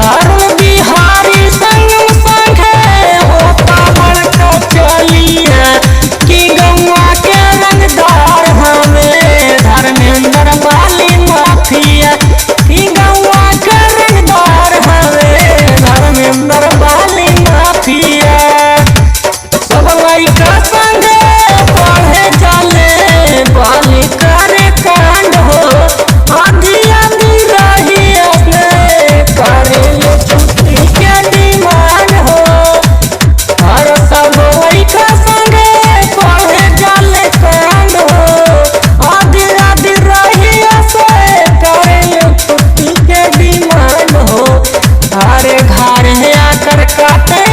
अरुण बिहारी संग संगे होता बड़का चलिया कि गौवा के रंगदार हमें धर्मेंद्र वाली माफिया कि गौवा के रंगदार हमें धर्मेंद्र वाली माफिया। सब लइका संगे पढ़े चले बाली करे कांड हो आधी आधी रही अपने करे छुट्टी के डिमांड हो। हर सब लइका संगे पढ़े चले कांड हो आधी आधी रही से करे छुट्टी के डिमांड हो। हरे घर आकर काटे